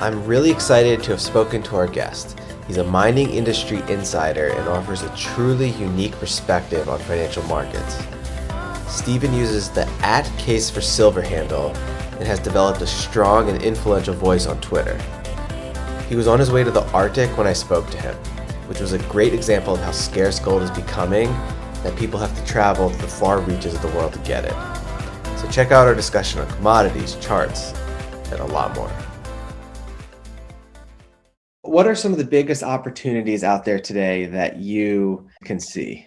I'm really excited to have spoken to our guest. He's a mining industry insider and offers a truly unique perspective on financial markets. Stephen uses the @Caseforsilver handle and has developed a strong and influential voice on Twitter. He was on his way to the Arctic when I spoke to him, which was a great example of how scarce gold is becoming, that people have to travel to the far reaches of the world to get it. So check out our discussion on commodities, charts, and a lot more. What are some of the biggest opportunities out there today that you can see?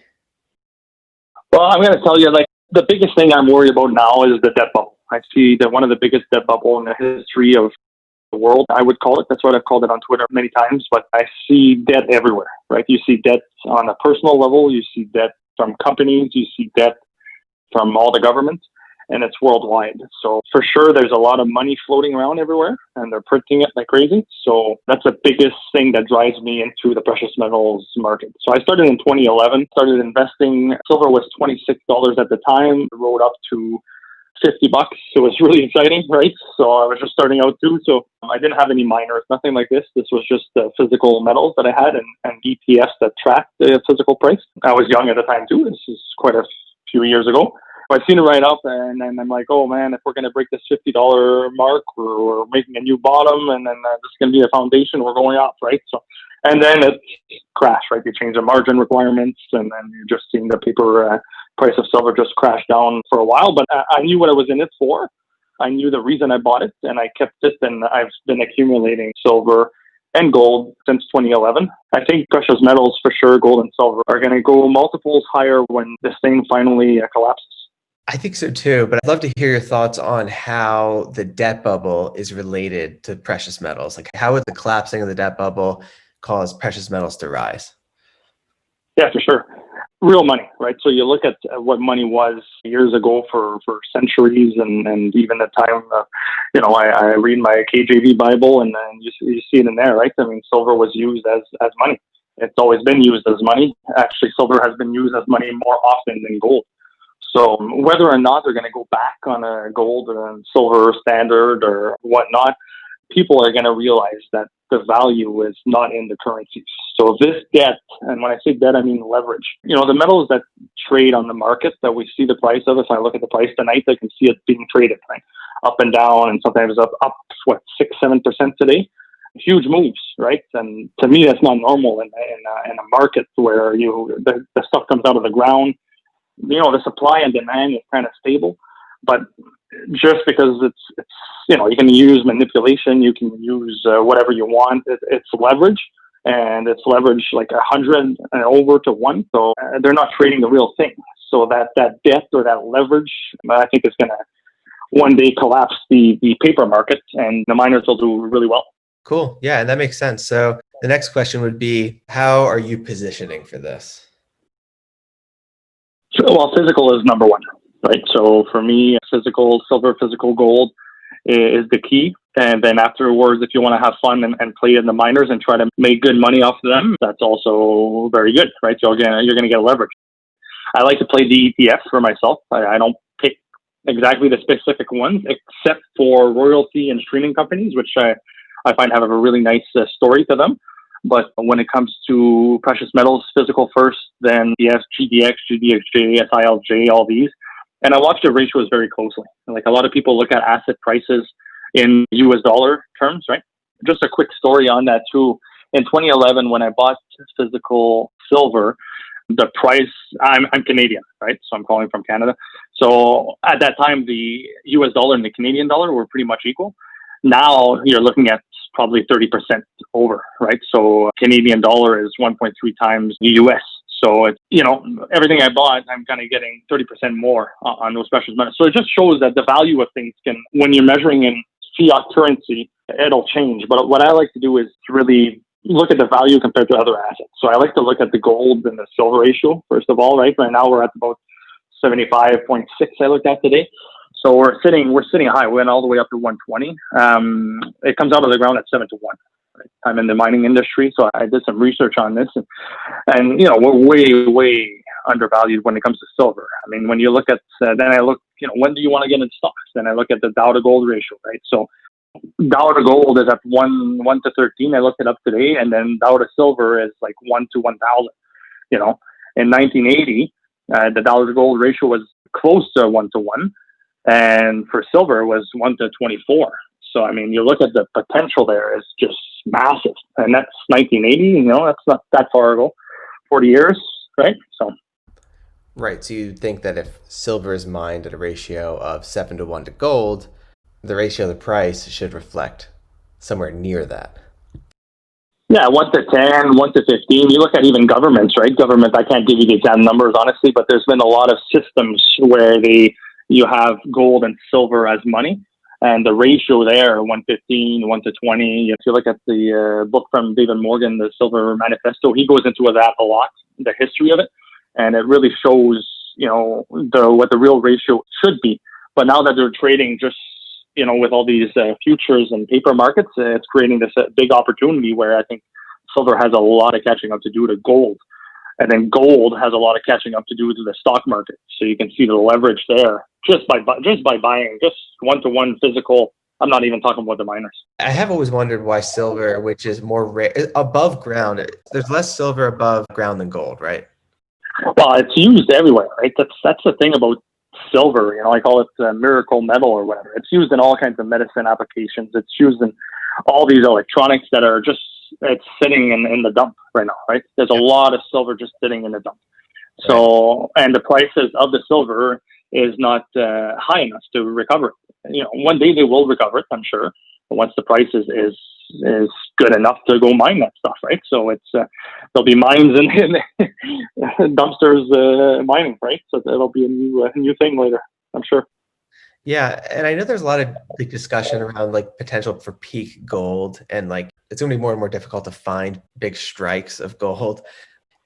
Well, I'm going to tell you, the biggest thing I'm worried about now is the debt bubble. I see that one of the biggest debt bubble in the history of the world, I would call it. That's what I've called it on Twitter many times, but I see debt everywhere, right? You see debt on a personal level, you see debt from companies, you see debt from all the governments, and it's worldwide. So for sure, there's a lot of money floating around everywhere, and they're printing it like crazy. So that's the biggest thing that drives me into the precious metals market. So I started in 2011, started investing. Silver was $26 at the time, rode up to $50. It was really exciting, right? So I was just starting out too. So I didn't have any miners, nothing like this. This was just the physical metals that I had and ETFs that tracked the physical price. I was young at the time too. This is quite a few years ago. I've seen it right up, and I'm like, oh man, if we're going to break this $50 mark, we're making a new bottom, and then this is going to be a foundation, we're going up, right? So, and then it crashed, right? You change the margin requirements, and then you're just seeing the paper price of silver just crash down for a while. But I knew what I was in it for. I knew the reason I bought it, and I kept it, and I've been accumulating silver and gold since 2011. I think precious metals, for sure, gold and silver, are going to go multiples higher when this thing finally collapses. I think so too, but I'd love to hear your thoughts on how the debt bubble is related to precious metals. Like, how would the collapsing of the debt bubble cause precious metals to rise? Yeah, for sure. Real money, right? So you look at what money was years ago for centuries, and even the time, I read my KJV Bible, and then you see it in there, right? I mean, silver was used as money. It's always been used as money. Actually, silver has been used as money more often than gold. So whether or not they're going to go back on a gold and silver standard or whatnot, people are going to realize that the value is not in the currencies. So this debt, and when I say debt, I mean leverage. The metals that trade on the market that we see the price of, if I look at the price tonight, I can see it being traded, right? Up and down, and sometimes up 6-7% today. Huge moves, right? And to me, that's not normal in a market where the stuff comes out of the ground. The supply and demand is kind of stable, but just because it's you can use manipulation, you can use whatever you want. It's leverage, and it's leverage like 100 and over to 1. So they're not trading the real thing. So that debt or that leverage, I think, is going to one day collapse the paper market, and the miners will do really well. Cool. Yeah, and that makes sense. So the next question would be, how are you positioning for this? Well, physical is number one, right? So for me, physical silver, physical gold is the key. And then afterwards, if you want to have fun and play in the miners and try to make good money off of them, that's also very good, right? So again, you're going to get leverage. I like to play the ETFs for myself. I don't pick exactly the specific ones, except for royalty and streaming companies, which I find have a really nice story to them. But when it comes to precious metals, physical first, then yes, GDX, GDXJ, SILJ, all these. And I watch the ratios very closely. Like, a lot of people look at asset prices in US dollar terms, right? Just a quick story on that too. In 2011, when I bought physical silver, the price, I'm Canadian, right? So I'm calling from Canada. So at that time, the US dollar and the Canadian dollar were pretty much equal. Now you're looking at probably 30% over, right? So Canadian dollar is 1.3 times the US. So it's, everything I bought, I'm kind of getting 30% more on those precious metals. So it just shows that the value of things when you're measuring in fiat currency, it'll change. But what I like to do is to really look at the value compared to other assets. So I like to look at the gold and the silver ratio, first of all, right? Right now we're at about 75.6 I looked at today. So we're sitting high. We went all the way up to 120. It comes out of the ground at 7 to 1. Right? I'm in the mining industry, so I did some research on this, and we're way, way undervalued when it comes to silver. I mean, when you look at, then I look, when do you want to get into stocks? Then I look at the Dow to gold ratio, right? So Dow to gold is at 1 to 13. I looked it up today, and then Dow to silver is like 1 to 1,000. You know, in 1980, the dollar to gold ratio was close to 1 to 1, and for silver it was 1 to 24. So I mean, you look at the potential there is just massive, and that's 1980. You know, that's not that far ago, 40 years, right? So. Right. So you think that if silver is mined at a ratio of 7 to 1 to gold, the ratio of the price should reflect somewhere near that. Yeah, 1 to 10, 1 to 15. You look at even governments, right? Government, I can't give you the exact numbers, honestly, but there's been a lot of systems where you have gold and silver as money. And the ratio there, 115, 1 to 20. If you look at the book from David Morgan, the Silver Manifesto, he goes into that a lot, the history of it. And it really shows, you know, what the real ratio should be. But now that they're trading just, you know, with all these futures and paper markets, it's creating this big opportunity where I think silver has a lot of catching up to do to gold. And then gold has a lot of catching up to do to the stock market. So you can see the leverage there just by buying just 1 to 1 physical. I'm not even talking about the miners. I have always wondered why silver, which is more above ground, there's less silver above ground than gold, right? Well, it's used everywhere, right? That's the thing about silver. You know, I call it miracle metal or whatever. It's used in all kinds of medicine applications. It's used in all these electronics that are just, it's sitting in the dump right now, right? There's a lot of silver just sitting in the dump. So, and the prices of the silver is not high enough to recover it. You know, one day they will recover it, I'm sure. But once the price is good enough to go mine that stuff, right? So it's there'll be mines in dumpsters mining, right? So that'll be a new thing later, I'm sure. Yeah, and I know there's a lot of big discussion around like potential for peak gold, and like it's going to be more and more difficult to find big strikes of gold.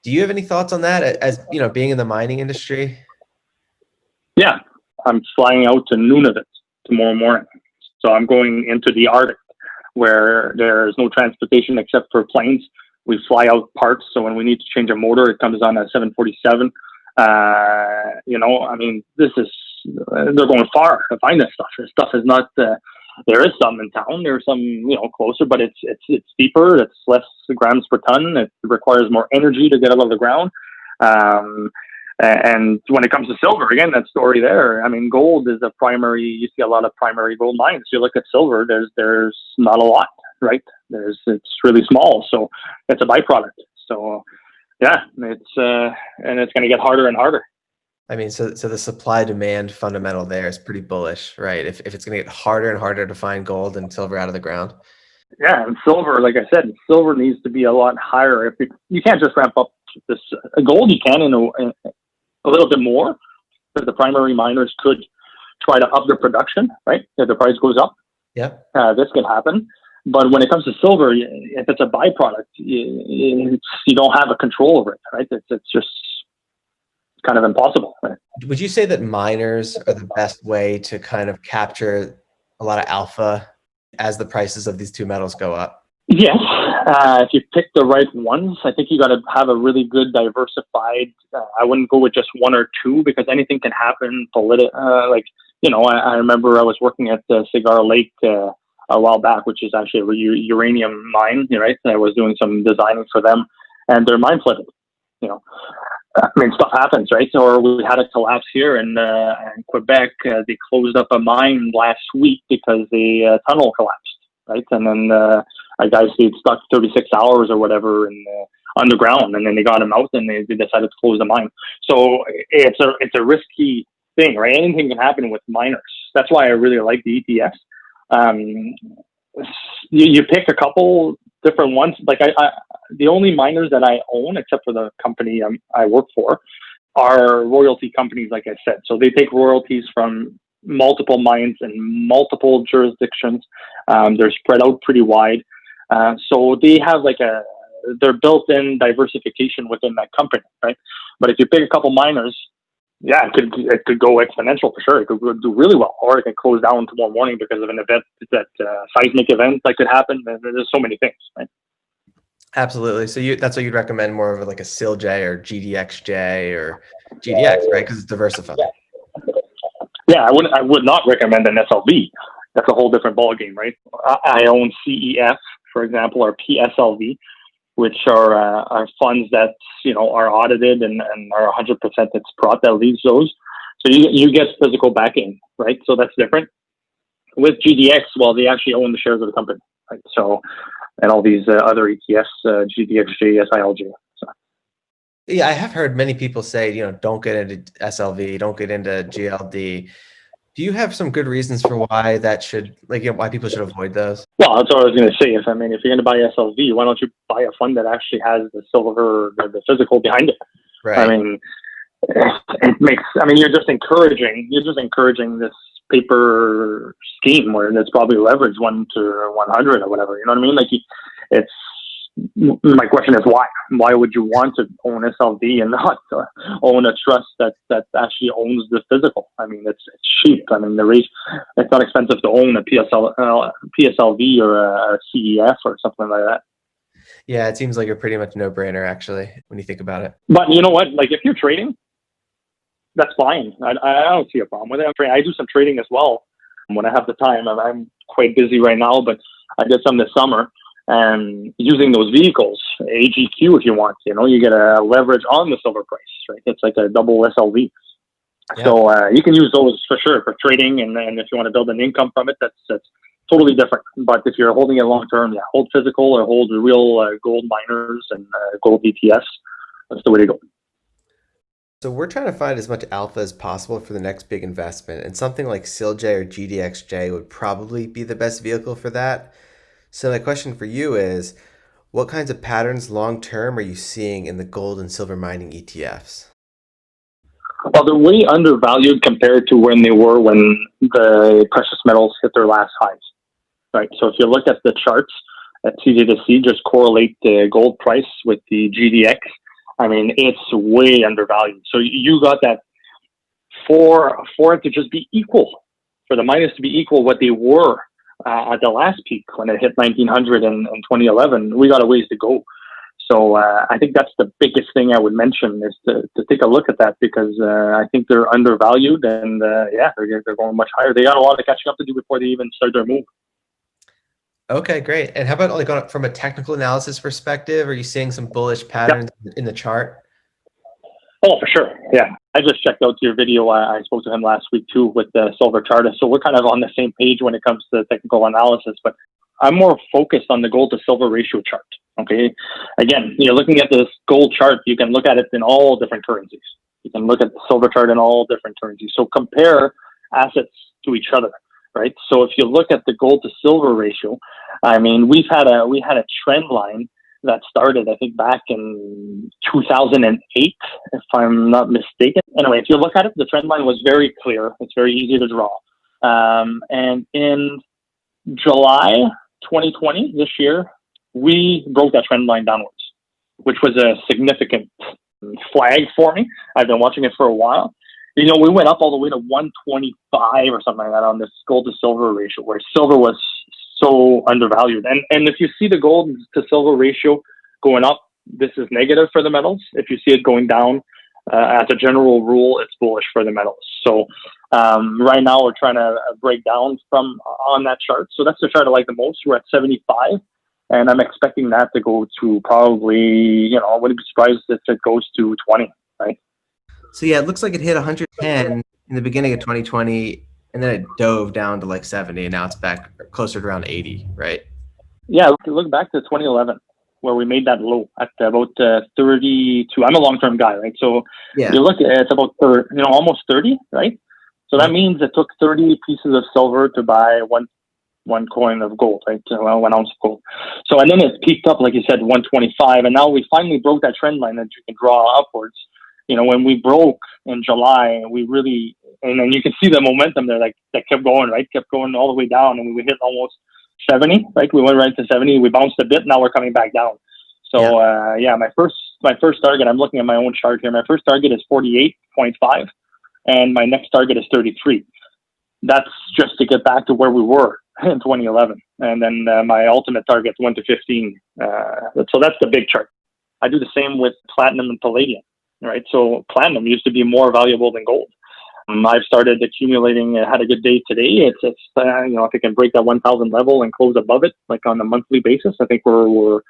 Do you have any thoughts on that, as you know, being in the mining industry? Yeah, I'm flying out to Nunavut tomorrow morning. So I'm going into the Arctic where there's no transportation except for planes. We fly out parts. So when we need to change a motor, it comes on a 747. You know, I mean, they're going far to find this stuff. This stuff is not, there is some in town. There's some, you know, closer, but it's deeper. It's less grams per ton. It requires more energy to get out of the ground. And when it comes to silver, again, that story there, I mean, gold is a primary, you see a lot of primary gold mines. You look at silver, there's not a lot, right? It's really small. So it's a byproduct. So yeah, and it's going to get harder and harder. I mean, so the supply demand fundamental there is pretty bullish, right? If it's going to get harder and harder to find gold and silver out of the ground. Yeah, and silver, like I said, silver needs to be a lot higher. If you can't just ramp up this gold, you can in a little bit more, because the primary miners could try to up their production, right? If the price goes up, this can happen. But when it comes to silver, if it's a byproduct, you don't have a control over it, right? It's just kind of impossible. Right? Would you say that miners are the best way to kind of capture a lot of alpha as the prices of these two metals go up? Yes. If you pick the right ones, I think you got to have a really good diversified. I wouldn't go with just one or two, because anything can happen. Like, you know, I remember I was working at Cigar Lake a while back, which is actually a uranium mine, right? I was doing some designing for them, and their mine flooded. You know, I mean, stuff happens, right? Or we had a collapse here in Quebec. They closed up a mine last week because the tunnel collapsed, right? And then a guy stayed stuck 36 hours or whatever in underground, and then they got him out, and they decided to close the mine. So it's a risky thing, right? Anything can happen with miners. That's why I really like the ETFs. You pick a couple different ones. Like the only miners that I own, except for the company I work for, are royalty companies, like I said. So they take royalties from multiple mines in multiple jurisdictions. They're spread out pretty wide. So they have their built-in diversification within that company, right? But if you pick a couple miners, yeah, it could go exponential for sure. It could do really well, or it can close down tomorrow morning because of an event, seismic event that could happen. There's so many things, right? Absolutely. So that's what you'd recommend, more of like a SILJ or GDXJ or GDX, right? Because it's diversified. Yeah, I would not recommend an SLV. that's a whole different ballgame, right? I own CEF, for example, or PSLV, which are funds that are audited and are 100% it's Prot that leads those. So you get physical backing, right? So that's different. With GDX, well, they actually own the shares of the company, right? So, and all these other ETFs, GDXJ, SILJ. So. Yeah, I have heard many people say, don't get into SLV, don't get into GLD. Do you have some good reasons for why that should, why people should avoid those? Well, that's what I was going to say. If you're going to buy SLV, why don't you buy a fund that actually has the silver, the physical behind it? Right. It makes. You're just encouraging this paper scheme where it's probably leveraged 1 to 100 or whatever. You know what I mean? It's. My question is why? Why would you want to own SLV and not own a trust that actually owns the physical? It's cheap. The rate, it's not expensive to own a PSLV or a CEF or something like that. Yeah, it seems like a pretty much no-brainer actually when you think about it. But you know what? If you're trading, that's fine. I don't see a problem with it. I do some trading as well when I have the time. I'm quite busy right now, but I did some this summer. And using those vehicles, AGQ if you want, you get a leverage on the silver price, right? It's like a double SLV. Yeah. So you can use those for sure for trading, and if you want to build an income from it, that's totally different. But if you're holding it long term, hold physical or hold real gold miners and gold ETFs. That's the way to go. So we're trying to find as much alpha as possible for the next big investment, and something like SILJ or GDXJ would probably be the best vehicle for that. So my question for you is, what kinds of patterns long-term are you seeing in the gold and silver mining ETFs? Well, they're way undervalued compared to when they were when the precious metals hit their last highs, right? So if you look at the charts, it's easy to see, just correlate the gold price with the GDX. It's way undervalued. So you got that for it to just be equal, for the miners to be equal what they were at the last peak when it hit 1900 in 2011, we got a ways to go. So I think that's the biggest thing I would mention is to take a look at that, because I think they're undervalued and they're going much higher. They got a lot of catching up to do before they even start their move. Okay, great. And how about from a technical analysis perspective, are you seeing some bullish patterns in the chart? Oh, for sure. Yeah. I just checked out your video. I spoke to him last week too with the silver chart. So we're kind of on the same page when it comes to technical analysis, but I'm more focused on the gold to silver ratio chart. Okay. Again, you're looking at this gold chart. You can look at it in all different currencies. You can look at the silver chart in all different currencies. So compare assets to each other, right? So if you look at the gold to silver ratio, we had a trend line that started, I think, back in 2008, if I'm not mistaken. Anyway, if you look at it, the trend line was very clear. It's very easy to draw. And in July 2020, this year, we broke that trend line downwards, which was a significant flag for me. I've been watching it for a while. We went up all the way to 125 or something like that on this gold to silver ratio, where silver was so undervalued. And if you see the gold to silver ratio going up, this is negative for the metals. If you see it going down, as a general rule, it's bullish for the metals. So right now we're trying to break down from on that chart. So that's the chart I like the most. We're at 75, and I'm expecting that to go to probably, I wouldn't be surprised if it goes to 20, right? So yeah, it looks like it hit 110 in the beginning of 2020. And then it dove down to 70, and now it's back closer to around 80, right? Yeah, look back to 2011, where we made that low at about 32. I'm a long-term guy, right? So you look at it's about almost 30, right? So that means it took 30 pieces of silver to buy one coin of gold, right? 1 ounce of gold. So and then it peaked up, like you said, 125, and now we finally broke that trend line that you can draw upwards. When we broke in July, we really, and then you can see the momentum there, that kept going, right? Kept going all the way down, and we hit almost 70, right? We went right to 70. We bounced a bit. Now we're coming back down. So, my first target, I'm looking at my own chart here. My first target is 48.5, and my next target is 33. That's just to get back to where we were in 2011. And then my ultimate target is 1 to 15. So that's the big chart. I do the same with platinum and palladium. Right, so platinum used to be more valuable than gold. I've started accumulating. I had a good day today. It's if it can break that 1,000 level and close above it, like on a monthly basis, I think we're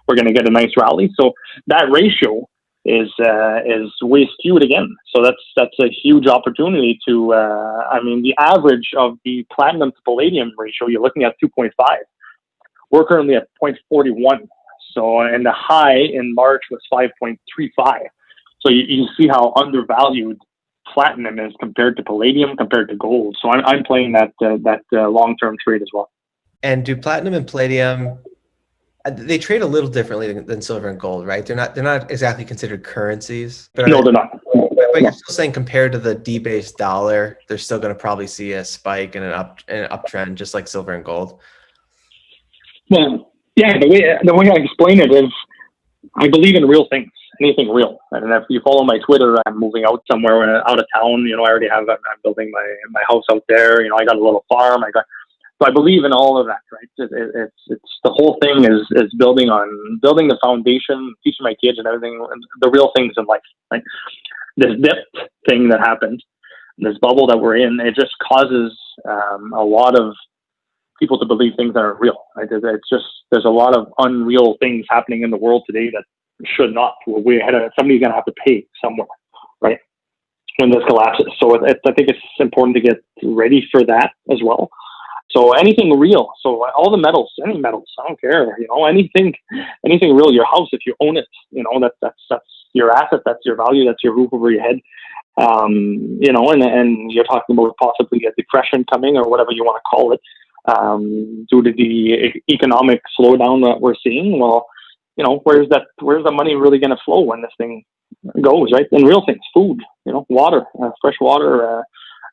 going to get a nice rally. So that ratio is way skewed again. So that's a huge opportunity to. The average of the platinum to palladium ratio, you're looking at 2.5. We're currently at 0.41. So, and the high in March was 5.35. So you see how undervalued platinum is compared to palladium, compared to gold. So I'm playing that long-term trade as well. And do platinum and palladium, they trade a little differently than silver and gold, right? They're not exactly considered currencies. But No, they're not. But you're still saying compared to the debased dollar, they're still going to probably see a spike and an uptrend, just like silver and gold. Well, yeah, the way I explain it is, I believe in real things, anything real. And if you follow my Twitter, I'm moving out somewhere out of town. I already I'm building my house out there. I got a little farm. So I believe in all of that, right? It's the whole thing is building the foundation, teaching my kids and everything, and the real things in life, right? This dip thing that happened, this bubble that we're in, it just causes a lot of people to believe things that aren't real. Right? It's just, there's a lot of unreal things happening in the world today that should not. Somebody's going to have to pay somewhere, right? When this collapses. So I think it's important to get ready for that as well. So anything real. So all the metals, any metals, I don't care. Anything real. Your house, if you own it, that's your asset. That's your value. That's your roof over your head. And you're talking about possibly a depression coming or whatever you want to call it, due to the economic slowdown that we're seeing. Well, where's the money really going to flow when this thing goes, right? And real things, food, water, fresh water,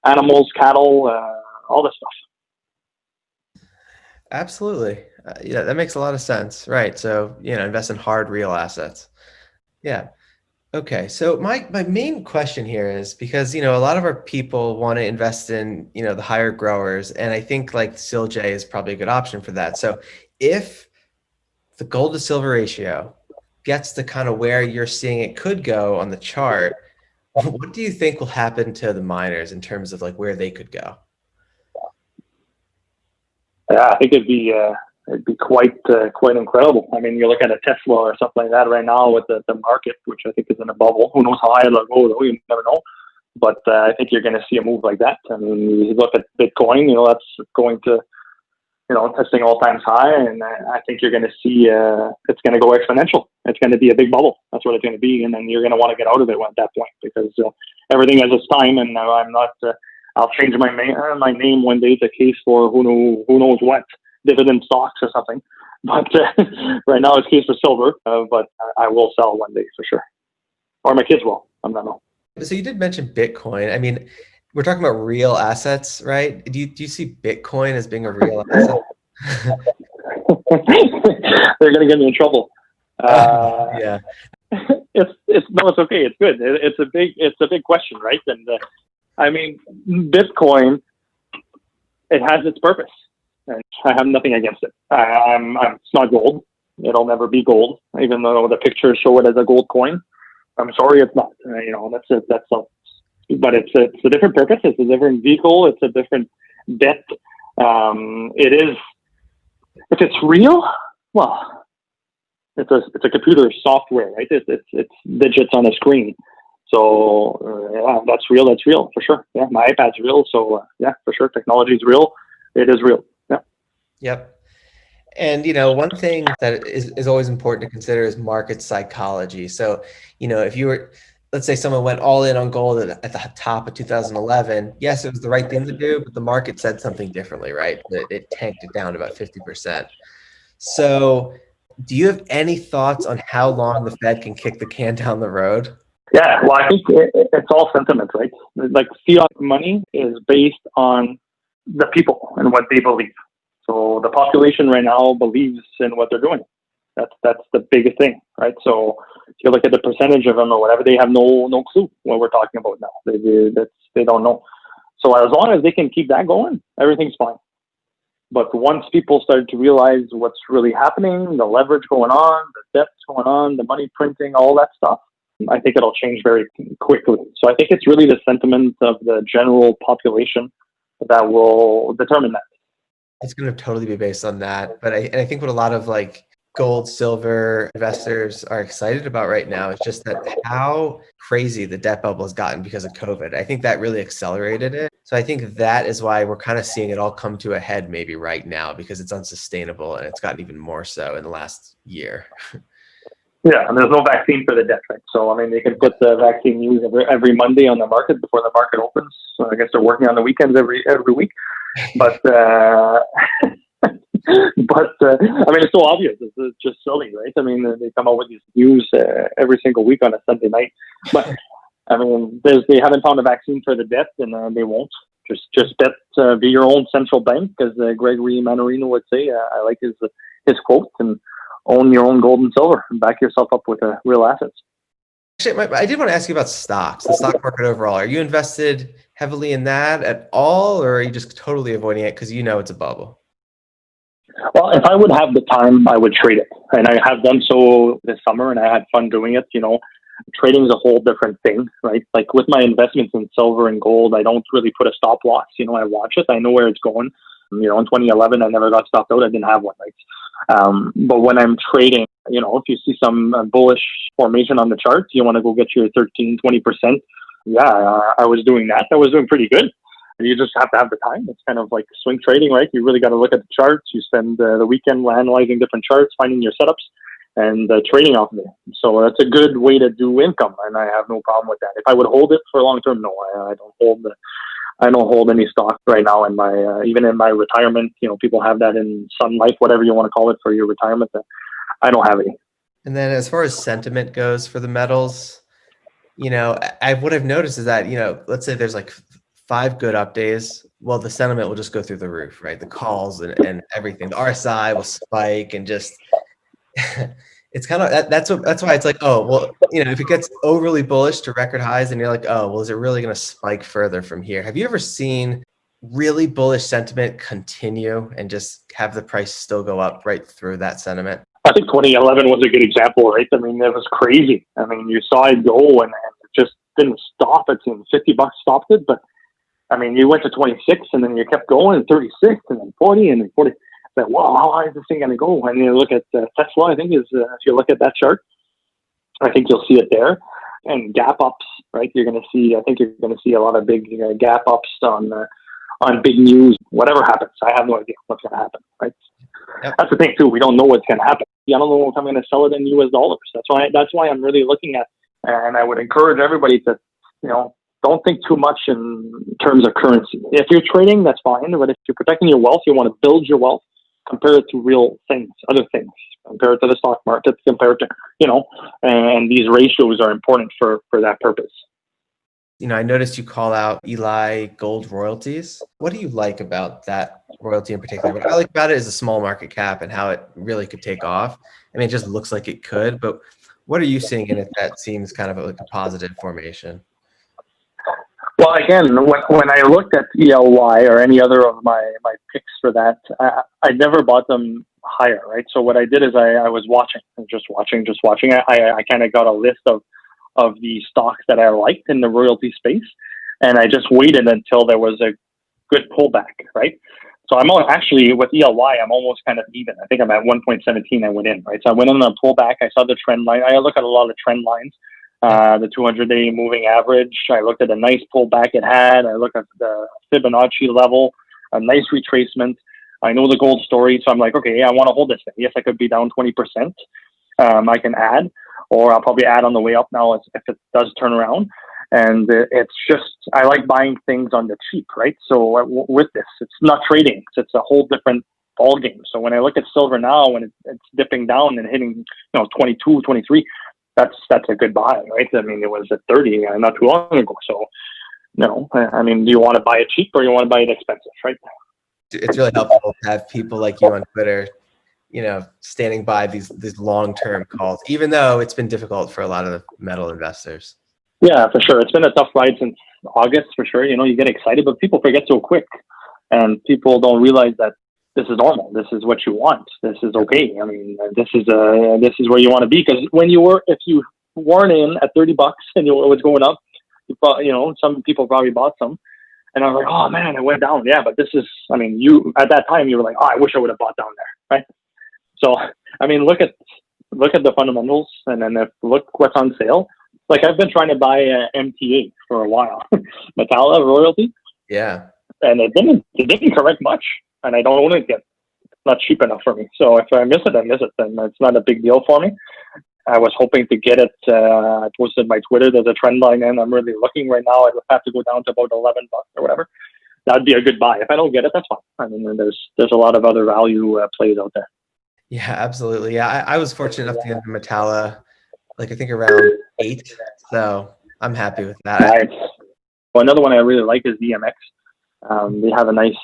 animals, cattle, all this stuff. Absolutely. Yeah, that makes a lot of sense. Right. So, invest in hard, real assets. Yeah. Okay. So my main question here is because, a lot of our people want to invest in, the higher growers. And I think like SILJ is probably a good option for that. So if the gold to silver ratio gets to kind of where you're seeing it could go on the chart, what do you think will happen to the miners in terms of like where they could go? Yeah, I think it'd be quite incredible. You look at a Tesla or something like that right now with the market, which I think is in a bubble. Who knows how high it'll go, though? You never know. But I think you're going to see a move like that. You look at Bitcoin, that's going to, testing all times high, and I think you're going to see it's going to go exponential. It's going to be a big bubble. That's what it's going to be, and then you're going to want to get out of it at that point because everything has its time, and I'm not. I'll change my name one day to Case for who knows what, dividend stocks or something. But right now it's Caseforsilver, but I will sell one day for sure. Or my kids will. I don't know. So you did mention Bitcoin. We're talking about real assets, right? Do you see Bitcoin as being a real asset? They're going to get me in trouble. Yeah. It's okay. It's good. It's a big question, right? And Bitcoin, it has its purpose, and I have nothing against it. It's not gold. It'll never be gold, even though the pictures show it as a gold coin. I'm sorry, it's not. That's it. That's all. But it's a different purpose. It's a different vehicle. It's a different debt. It is. If it's real, well, it's a computer software, right? It's digits on a screen. So yeah, that's real. That's real for sure. Yeah, my iPad's real. So yeah, for sure, technology is real. It is real. Yeah. Yep. And one thing that is always important to consider is market psychology. So if you were, let's say someone went all in on gold at the top of 2011, yes, it was the right thing to do, but the market said something differently, right? It tanked it down to about 50%. So do you have any thoughts on how long the Fed can kick the can down the road? Yeah, well, I think it's all sentiment, right? Like fiat money is based on the people and what they believe. So the population right now believes in what they're doing. That's the biggest thing, right? So if you look at the percentage of them or whatever, they have no clue what we're talking about now. They don't know. So as long as they can keep that going, everything's fine. But once people start to realize what's really happening, the leverage going on, the debts going on, the money printing, all that stuff, I think it'll change very quickly. So I think it's really the sentiment of the general population that will determine that. It's going to totally be based on that. But I think what a lot of like gold, silver investors are excited about right now is just that how crazy the debt bubble has gotten because of COVID. I think that really accelerated it. So I think that is why we're kind of seeing it all come to a head maybe right now, because it's unsustainable, and it's gotten even more so in the last year. Yeah, and there's no vaccine for the debt, right? So, I mean, they can put the vaccine news every Monday on the market before the market opens. So I guess they're working on the weekends every week. But, I mean, it's so obvious. It's just silly, right? I mean, they come out with these news every single week on a Sunday night. But, I mean, they haven't found a vaccine for the debt, and they won't. Just bet, be your own central bank, as Gregory Mannarino would say. I like his quote, and own your own gold and silver and back yourself up with real assets. Actually, I did want to ask you about stocks, the stock market overall. Are you invested heavily in that at all, or are you just totally avoiding it because you know it's a bubble? Well, if I would have the time, I would trade it. And I have done so this summer, and I had fun doing it. You know, trading is a whole different thing, right? Like with my investments in silver and gold, I don't really put a stop loss. You know, I watch it. I know where it's going. You know, in 2011, I never got stopped out. I didn't have one, right? But when I'm trading, you know, if you see some bullish formation on the chart, you want to go get your 13, 20%. Yeah, I was doing that. I was doing pretty good. You just have to have the time. It's kind of like swing trading, right? You really got to look at the charts. You spend the weekend analyzing different charts, finding your setups, and trading off of it. So that's a good way to do income, and I have no problem with that. If I would hold it for long term, no, I don't hold any stock right now in my even in my retirement. You know, people have that in Sun Life, whatever you want to call it, for your retirement. I don't have any. And then as far as sentiment goes for the metals, you know, what I've noticed is that, you know, let's say there's like 5 good up days. Well, the sentiment will just go through the roof, right? The calls and everything. The RSI will spike, and just it's kind of that's why it's like, oh, well, you know, if it gets overly bullish to record highs, and you're like, oh, well, is it really going to spike further from here? Have you ever seen really bullish sentiment continue and just have the price still go up right through that sentiment? I think 2011 was a good example, right? I mean, it was crazy. I mean, you saw it go, and it just didn't stop. It's in $50 stopped it, but I mean, you went to 26, and then you kept going, and 36, and then 40, and then 40. Like, wow, how high is this thing going to go? And you look at Tesla, I think if you look at that chart, I think you'll see it there. And gap ups, right? I think you're going to see a lot of big gap ups on big news. Whatever happens, I have no idea what's going to happen, right? Yep. That's the thing too. We don't know what's going to happen. I don't know if I'm going to sell it in US dollars. That's why I'm really looking at, and I would encourage everybody to, you know, don't think too much in terms of currency. If you're trading, that's fine. But if you're protecting your wealth, you want to build your wealth, compare it to real things, other things. Compare it to the stock market, compare it to, you know, and these ratios are important for that purpose. You know, I noticed you call out Eli Gold Royalties. What do you like about that royalty in particular? What I like about it is the small market cap and how it really could take off. I mean, it just looks like it could, but what are you seeing in it that seems kind of like a positive formation? Well, again, when I looked at ELY or any other of my picks for that, I never bought them higher, right? So what I did is I was watching. I kind of got a list of the stocks that I liked in the royalty space, and I just waited until there was a good pullback, right? So I'm actually with ELY, I'm almost kind of even. I think I'm at 1.17. I went in, right? So I went in on a pullback. I saw the trend line. I look at a lot of trend lines. The 200-day moving average. I looked at a nice pullback it had. I looked at the Fibonacci level, a nice retracement. I know the gold story, so I'm like, okay, I want to hold this thing. Yes, I could be down 20%. I can add, or I'll probably add on the way up now if it does turn around. And it's just, I like buying things on the cheap, right? So with this, it's not trading. It's a whole different ball game. So when I look at silver now, when it's dipping down and hitting, 22, 23, that's a good buy, right? I mean, it was at 30 not too long ago. So, I mean, do you want to buy it cheap or you want to buy it expensive, right? It's really helpful to have people like you on Twitter, standing by these long-term calls, even though it's been difficult for a lot of the metal investors. Yeah, for sure. It's been a tough ride since August, for sure. You get excited, but people forget so quick, and people don't realize that this is normal. This is what you want. This is okay. I mean, this is where you want to be. Because if you weren't in at $30 and it was going up, some people probably bought some. And I was like, oh man, it went down. Yeah, but this is, you at that time you were like, oh, I wish I would have bought down there, right? So, look at the fundamentals, and then look what's on sale. Like I've been trying to buy MTA for a while, Metalla Royalty. Yeah. And it didn't correct much, and I don't own it yet. It's not cheap enough for me. So if I miss it, I miss it. Then it's not a big deal for me. I was hoping to get it. I posted my Twitter. There's a trend line, and I'm really looking right now. I would have to go down to about $11 or whatever. That'd be a good buy. If I don't get it, that's fine. There's a lot of other value plays out there. Yeah, absolutely. Yeah, I was fortunate enough to get into Metalla, like I think around 8. So I'm happy with that. Nice. Well, another one I really like is DMX. They have a nice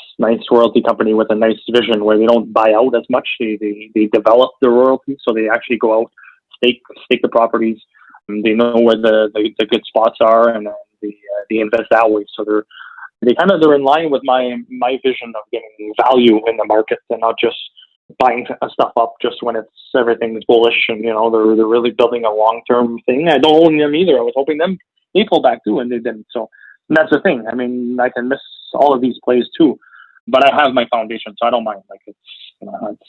royalty company with a nice vision where they don't buy out as much. They develop the royalties, so they actually go out, stake the properties. They know where the good spots are, and they invest that way. So they're in line with my vision of getting value in the market and not just buying stuff up just when everything's bullish, and they're really building a long-term thing. I don't own them either. I was hoping they pull back too, and they didn't. So that's the thing. I can miss all of these plays too, but I have my foundation, so I don't mind. Like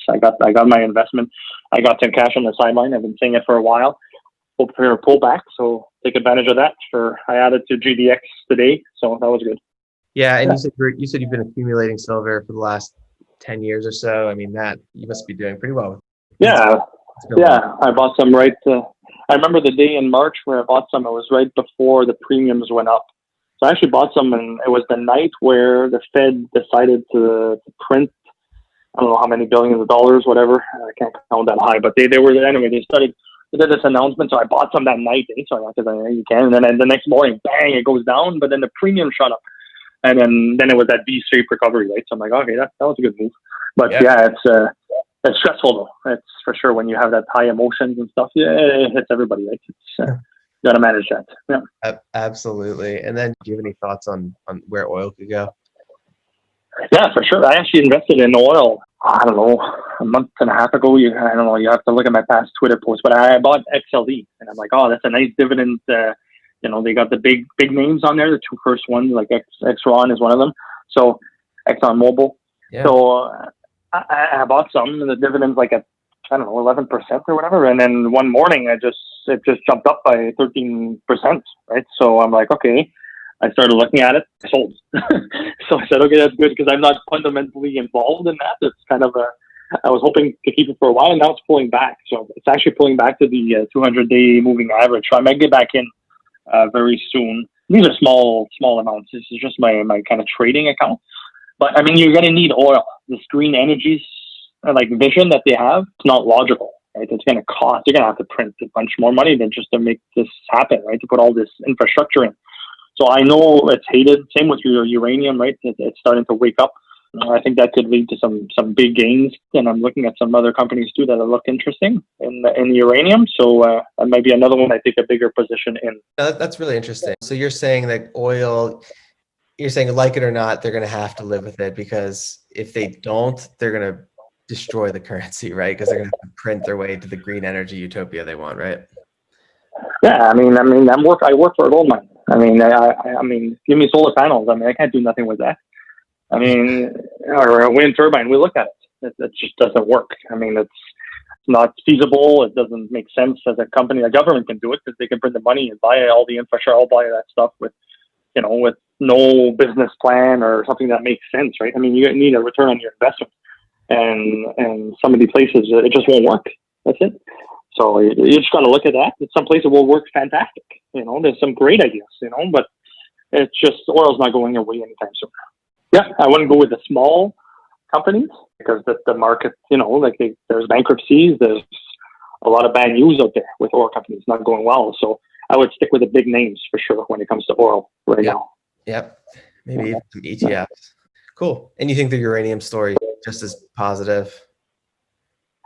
I got my investment. I got some cash on the sideline. I've been saying it for a while. Hope for a pullback, so take advantage of that. I added to GDX today, so that was good. Yeah, and you said you've been accumulating silver for the last 10 years or so. That you must be doing pretty well. Yeah. I bought some right. I remember the day in March where I bought some. It was right before the premiums went up. So I actually bought some, and it was the night where the Fed decided to print, I don't know how many billions of dollars, whatever. I can't count that high, but they did this announcement. So I bought some that night, because you can. And then the next morning, bang, it goes down, but then the premium shot up. And then it was that V-shaped recovery, right? So I'm like, okay, that was a good move. But yeah, it's stressful though. It's for sure when you have that high emotions and stuff. Yeah, it hits everybody, right? It's got to manage that. Yeah, absolutely. And then, do you have any thoughts on where oil could go? Yeah, for sure. I actually invested in oil. I don't know, a month and a half ago. You have to look at my past Twitter posts, but I bought XLV, and I'm like, oh, that's a nice dividend. They got the big names on there. The two first ones, like Exxon is one of them. So ExxonMobil. Yeah. So I bought some, and the dividend's like 11% or whatever. And then one morning, it just jumped up by 13%. Right. So I'm like, okay. I started looking at it. I sold. So I said, okay, that's good, because I'm not fundamentally involved in that. It's kind of I was hoping to keep it for a while, and now it's pulling back. So it's actually pulling back to the 200-day moving average. So I might get back in very soon. These are small amounts. This is just my kind of trading account. But you're going to need oil. This green energies vision that they have, it's not logical, right? It's going to cost. You're going to have to print a bunch more money than just to make this happen, right? To put all this infrastructure in. So I know it's hated. Same with your uranium, right? It's starting to wake up. I think that could lead to some big gains. And I'm looking at some other companies too that look interesting in uranium. So that might be another one I take a bigger position in. That's really interesting. So you're saying that oil, you're saying like it or not, they're going to have to live with it, because if they don't, they're going to destroy the currency, right? Because they're going to have to print their way to the green energy utopia they want, right? Yeah, I work for a gold mine. Give me solar panels. I can't do nothing with that. Or a wind turbine. We look at it. It just doesn't work. It's not feasible. It doesn't make sense as a company. A government can do it because they can print the money and buy all the infrastructure. I'll buy that stuff with no business plan or something that makes sense, right? You need a return on your investment, and some of these places it just won't work. That's it. So you just got to look at that. Some places will work fantastic. There's some great ideas, but it's just oil's not going away anytime soon. Yeah, I wouldn't go with the small companies because the market, there's bankruptcies. There's a lot of bad news out there with oil companies not going well. So I would stick with the big names for sure when it comes to oil right now. Yep. Maybe even some ETFs. Cool. And you think the uranium story just as positive?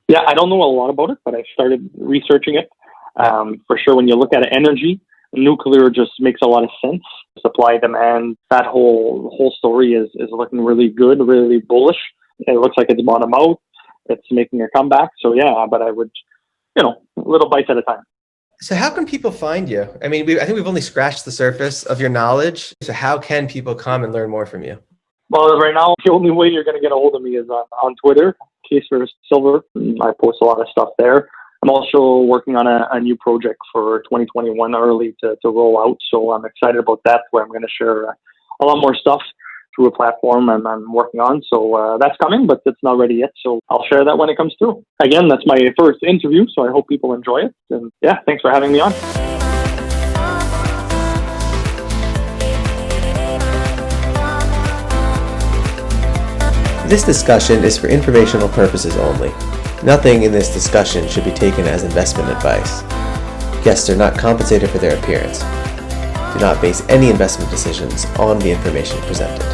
Yeah, I don't know a lot about it, but I started researching it. For sure, when you look at energy, nuclear just makes a lot of sense. Supply, demand, that whole story is looking really good, really bullish. It looks like it's bottom out. It's making a comeback. So yeah, but I would, little bites at a time. So how can people find you? I mean, I think we've only scratched the surface of your knowledge. So how can people come and learn more from you? Well, right now, the only way you're going to get a hold of me is on Twitter, Caseforsilver. I post a lot of stuff there. I'm also working on a new project for 2021 early to roll out. So I'm excited about that, where I'm going to share a lot more stuff through a platform I'm working on. So that's coming, but it's not ready yet. So I'll share that when it comes through. Again, that's my first interview, so I hope people enjoy it. And yeah, thanks for having me on. This discussion is for informational purposes only. Nothing in this discussion should be taken as investment advice. Guests are not compensated for their appearance. Do not base any investment decisions on the information presented.